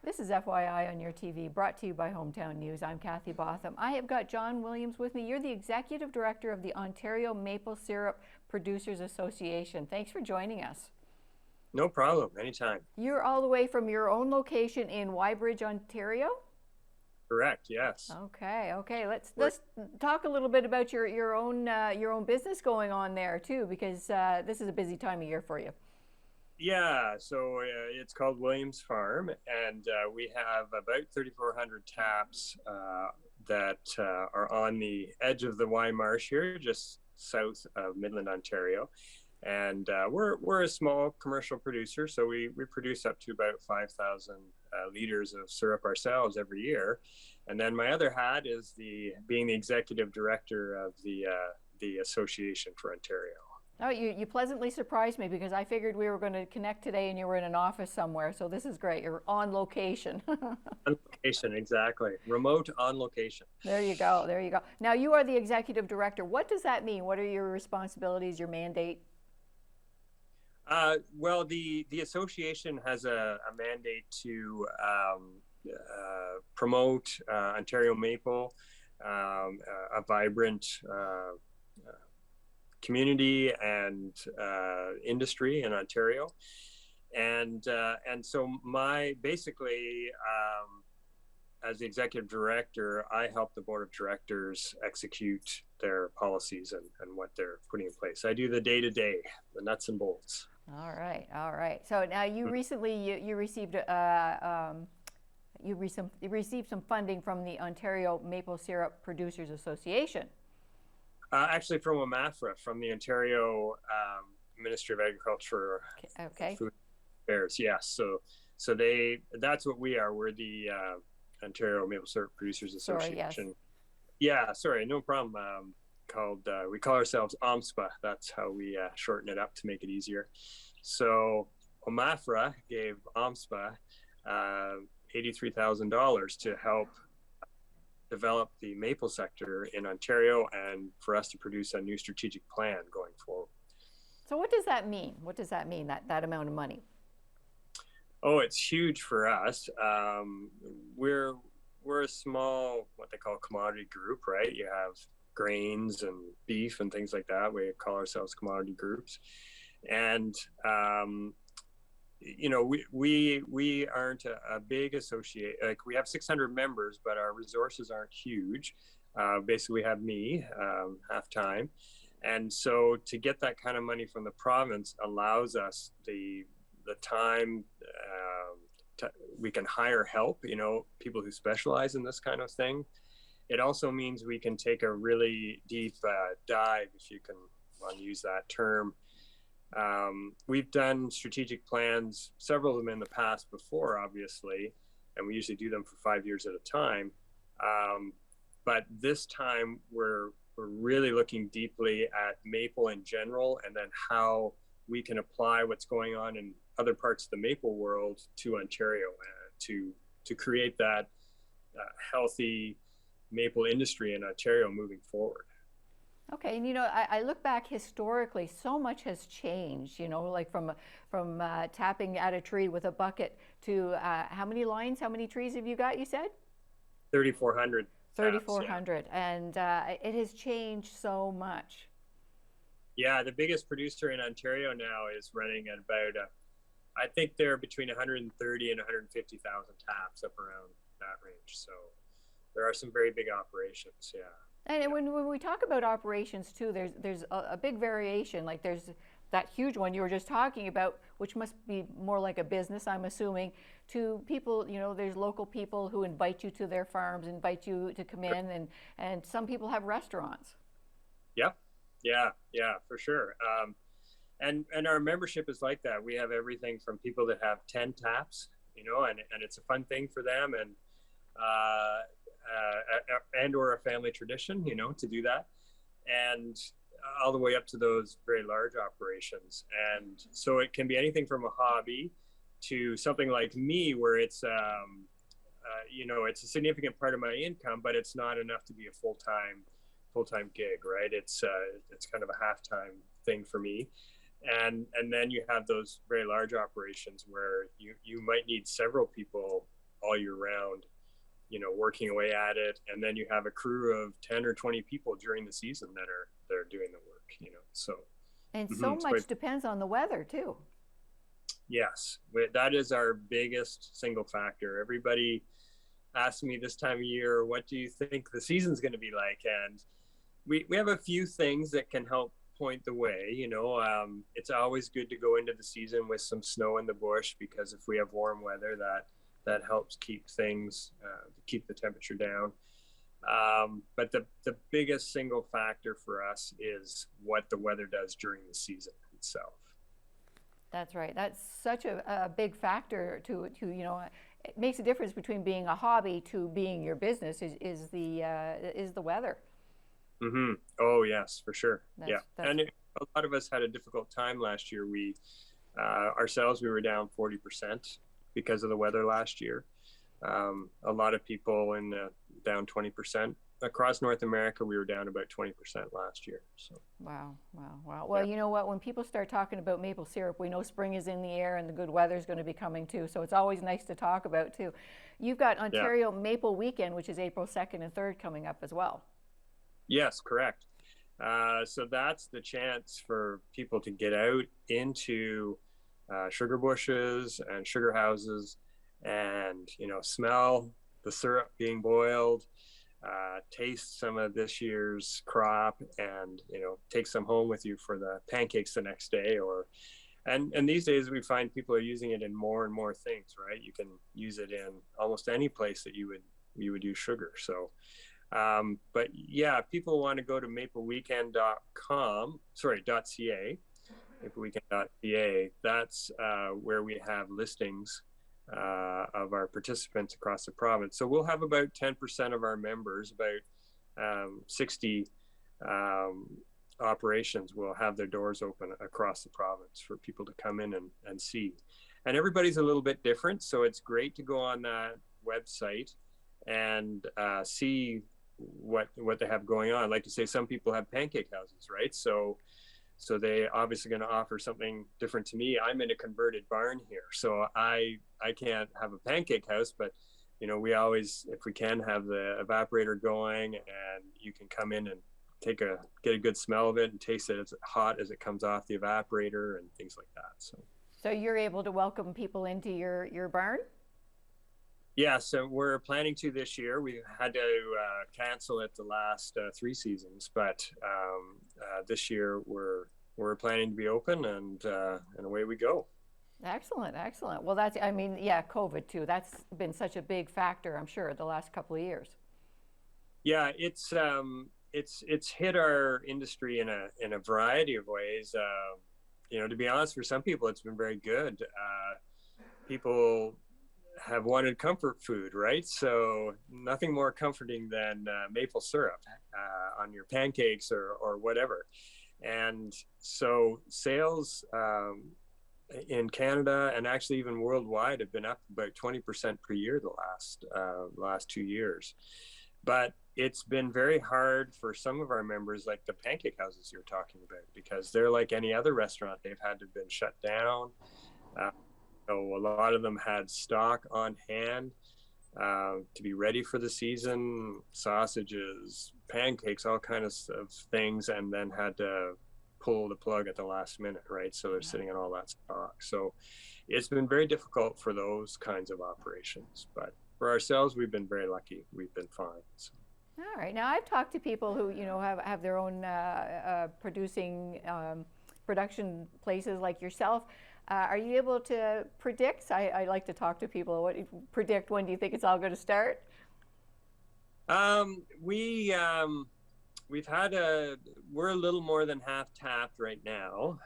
This is FYI on your TV, brought to you by Hometown News. I'm Kathy Botham. I have got John Williams with me. You're the Executive Director of the Ontario Maple Syrup Producers Association. Thanks for joining us. No problem, anytime. You're all the way from your own location in Wybridge, Ontario? Correct, yes. Okay. Let's talk a little bit about your own business going on there too, because this is a busy time of year for you. Yeah, so it's called Williams Farm, and we have about 3,400 taps that are on the edge of the Wye Marsh here, just south of Midland, Ontario. And we're a small commercial producer, so we produce up to about 5,000 liters of syrup ourselves every year. And then my other hat is being the executive director of the Association for Ontario. Oh, you pleasantly surprised me because I figured we were going to connect today and you were in an office somewhere. So this is great. You're on location. On location, exactly. Remote on location. There you go. There you go. Now you are the executive director. What does that mean? What are your responsibilities, your mandate? Well, the association has a mandate to promote Ontario maple, a vibrant community and industry in Ontario, and so as the executive director, I help the board of directors execute their policies and what they're putting in place. I do the day-to-day, the nuts and bolts. All right. So now you recently you received received some funding from the Ontario Maple Syrup Producers Association. Actually, from OMAFRA, from the Ontario Ministry of Agriculture, Okay. Food Affairs. Yes, so that's what we are. We're the Ontario Maple Syrup Producers Association. Sorry, yes. Yeah, sorry, no problem. We call ourselves OMSPA. That's how we shorten it up to make it easier. So OMAFRA gave OMSPA $83,000 to help develop the maple sector in Ontario and for us to produce a new strategic plan going forward. So what does that mean? What does that mean, that amount of money? Oh, it's huge for us. We're a small, what they call commodity group, right? You have grains and beef and things like that. We call ourselves commodity groups. And we aren't a big associate. Like, we have 600 members, but our resources aren't huge. Basically, we have me half time, and so to get that kind of money from the province allows us the time. We can hire help, people who specialize in this kind of thing. It also means we can take a really deep dive, if you can want to use that term. We've done strategic plans, several of them in the past before, obviously, and we usually do them for 5 years at a time. But this time we're really looking deeply at maple in general, and then how we can apply what's going on in other parts of the maple world to Ontario to create that healthy maple industry in Ontario moving forward. Okay, and I look back historically, so much has changed, like from tapping at a tree with a bucket to how many lines, how many trees have you got, you said? 3,400. 3,400, and it has changed so much. Yeah, the biggest producer in Ontario now is running at about, I think they're between 130 and 150,000 taps, up around that range. So there are some very big operations, yeah. And when we talk about operations too, there's a big variation. Like there's that huge one you were just talking about, which must be more like a business, I'm assuming, to people, there's local people who invite you to their farms, invite you to come in, and some people have restaurants. Yep. Yeah, for sure. And our membership is like that. We have everything from people that have 10 taps, and it's a fun thing for them, and or a family tradition, to do that, and all the way up to those very large operations. And so it can be anything from a hobby to something like me, where it's it's a significant part of my income, but it's not enough to be a full-time gig, right? It's kind of a half-time thing for me. And then you have those very large operations where you might need several people all year round, working away at it. And then you have a crew of 10 or 20 people during the season that are doing the work, so. And so much depends on the weather too. Yes, that is our biggest single factor. Everybody asks me this time of year, what do you think the season's going to be like? And we have a few things that can help point the way. It's always good to go into the season with some snow in the bush, because if we have warm weather, that helps keep things, keep the temperature down. But the biggest single factor for us is what the weather does during the season itself. That's right. That's such a big factor to it makes a difference between being a hobby to being your business is the weather. Mm-hmm. Oh yes, for sure. And a lot of us had a difficult time last year. We ourselves, we were down 40% because of the weather last year. A lot of people down 20%. Across North America, we were down about 20% last year. So. Wow. Well, you know what? When people start talking about maple syrup, we know spring is in the air and the good weather is going to be coming too. So it's always nice to talk about too. You've got Ontario Maple Weekend, which is April 2nd and 3rd coming up as well. Yes, correct. So that's the chance for people to get out into sugar bushes and sugar houses and, smell the syrup being boiled. Taste some of this year's crop, and take some home with you for the pancakes the next day. And these days we find people are using it in more and more things, right? You can use it in almost any place that you would use sugar. So but yeah, if people want to go to mapleweekend.ca, mapleweekend.ca, that's where we have listings of our participants across the province. So we'll have about 10% of our members, about 60 operations will have their doors open across the province for people to come in and see. And everybody's a little bit different, so it's great to go on that website and see what they have going on. Like you say, some people have pancake houses, right? So they obviously going to offer something different to me. I'm in a converted barn here, so I can't have a pancake house, but we always, if we can, have the evaporator going, and you can come in and get a good smell of it and taste it as hot as it comes off the evaporator and things like that. So you're able to welcome people into your barn? Yeah, so we're planning to this year. We had to cancel it the last 3 seasons, but this year we're planning to be open, and away we go. Excellent. Well, COVID too. That's been such a big factor, I'm sure, the last couple of years. Yeah, it's hit our industry in a variety of ways. To be honest, for some people, it's been very good. People have wanted comfort food, right? So nothing more comforting than maple syrup on your pancakes or whatever. And so sales in Canada, and actually even worldwide, have been up about 20% per year the last 2 years. But it's been very hard for some of our members, like the pancake houses you're talking about, because they're like any other restaurant. They've had to have been shut down. So a lot of them had stock on hand to be ready for the season, sausages, pancakes, all kinds of things, and then had to pull the plug at the last minute, right? So they're sitting on all that stock. So it's been very difficult for those kinds of operations. But for ourselves, we've been very lucky. We've been fine. So. All right. Now, I've talked to people who, have their own production places like yourself. Are you able to predict? I like to talk to people. Predict when do you think it's all going to start? We're a little more than half tapped right now.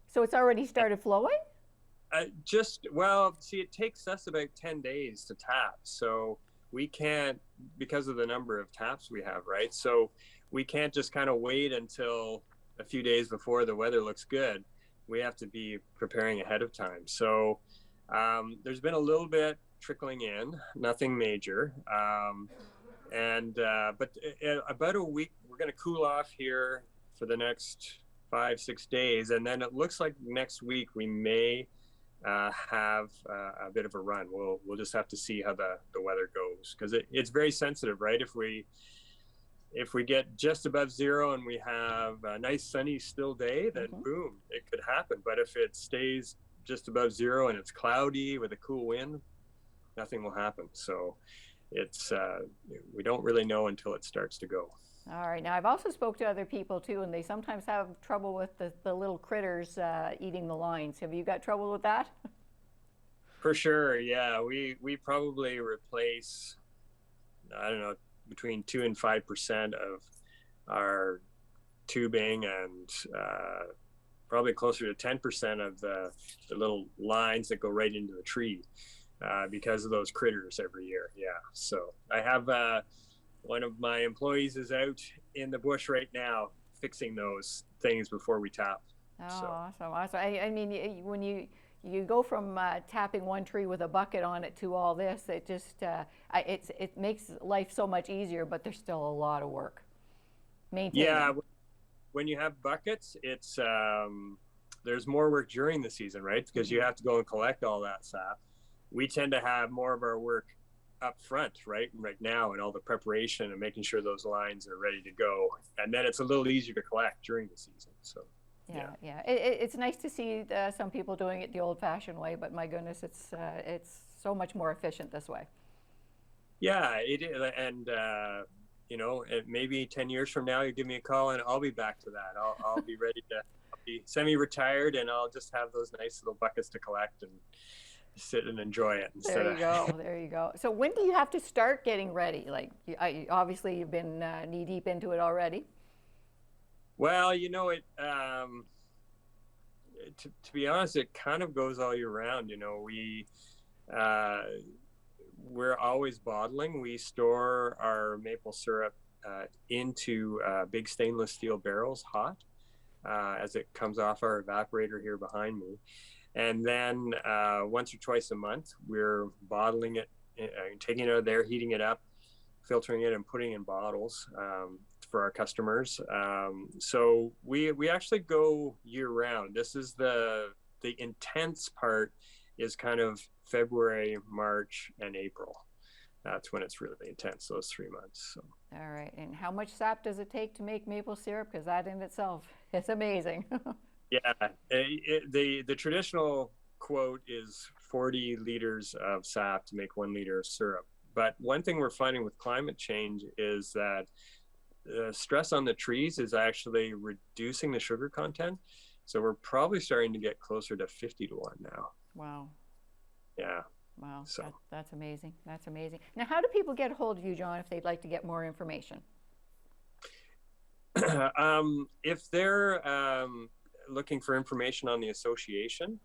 So it's already started flowing? It takes us about 10 days to tap. So we can't, because of the number of taps we have, right? So we can't just kind of wait until a few days before the weather looks good. We have to be preparing ahead of time. So there's been a little bit trickling in, nothing major. But about a week, we're going to cool off here for the next 5-6 days. And then it looks like next week we may have a bit of a run. We'll just have to see how the weather goes, because it's very sensitive, right? If we get just above zero and we have a nice sunny still day, then boom, it could happen. But if it stays just above zero and it's cloudy with a cool wind, nothing will happen. So it's we don't really know until it starts to go. All right. Now, I've also spoke to other people too, and they sometimes have trouble with the little critters eating the lines. Have you got trouble with that? For sure, yeah. We probably replace, I don't know, between 2 and 5% of our tubing, and probably closer to 10% of the little lines that go right into the tree because of those critters every year. Yeah. So I have one of my employees is out in the bush right now fixing those things before we tap. Oh, So. awesome, awesome. I mean, when you go from tapping one tree with a bucket on it to all this, it just it makes life so much easier, but there's still a lot of work maintaining. Yeah, when you have buckets, it's there's more work during the season, right? Because you have to go and collect all that sap. We tend to have more of our work up front, right now, and all the preparation and making sure those lines are ready to go, and then it's a little easier to collect during the season. So yeah. It's nice to see some people doing it the old-fashioned way, but my goodness, it's so much more efficient this way. Yeah, it is. And you know, maybe 10 years from now, you give me a call and I'll be back to that. I'll be ready to, I'll be semi-retired, and I'll just have those nice little buckets to collect and sit and enjoy it. There you go. There you go. So when do you have to start getting ready? Like, obviously you've been knee deep into it already. Well, you know, to be honest, it kind of goes all year round. You know, we're always bottling. We store our maple syrup into big stainless steel barrels, hot, as it comes off our evaporator here behind me. And then once or twice a month, we're bottling it, taking it out of there, heating it up, filtering it, and putting it in bottles for our customers. So we actually go year round. This is the intense part is kind of February, March, and April. That's when it's really intense, those 3 months. So. All right. And how much sap does it take to make maple syrup? Because that in itself is amazing. Yeah, the traditional quote is 40 liters of sap to make 1 liter of syrup. But one thing we're finding with climate change is that the stress on the trees is actually reducing the sugar content. So we're probably starting to get closer to 50 to 1 now. Wow. Yeah. Wow. So. That's amazing. That's amazing. Now, how do people get a hold of you, John, if they'd like to get more information? If they're looking for information on the association,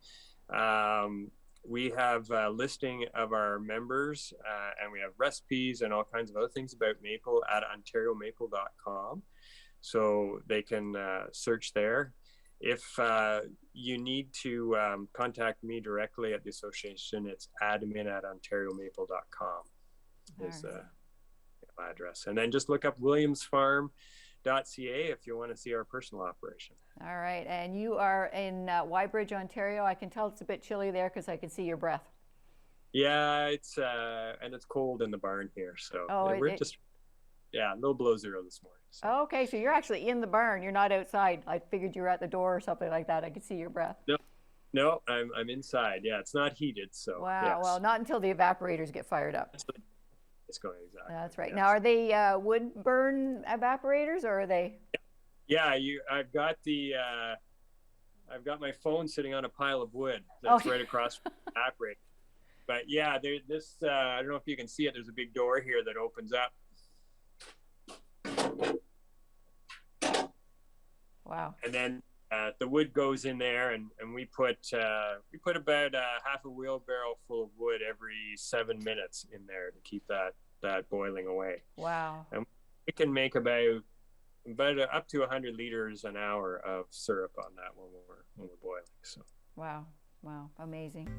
we have a listing of our members, and we have recipes and all kinds of other things about maple at ontariomaple.com. So they can search there. If you need to contact me directly at the association, it's admin@ontariomaple.com is the address. And then just look up williamsfarm.ca if you want to see our personal operation. All right. And you are in Wybridge, Ontario. I can tell it's a bit chilly there because I can see your breath. Yeah, it's and it's cold in the barn here. So we're just, a little below zero this morning. So. Okay, so you're actually in the barn. You're not outside. I figured you were at the door or something like that. I could see your breath. No, I'm inside. Yeah, it's not heated. So. Wow. Yes. Well, not until the evaporators get fired up. It's going exactly. That's right. Yes. Now, are they wood burn evaporators, or are they? Yeah, I've got my phone sitting on a pile of wood that's right across from the evaporator. But yeah, I don't know if you can see it. There's a big door here that opens up. Wow. And then the wood goes in there, and we put about half a wheelbarrow full of wood every 7 minutes in there to keep that boiling away. Wow. And we can make about up to 100 liters an hour of syrup on that when we're boiling. So. Wow. Amazing.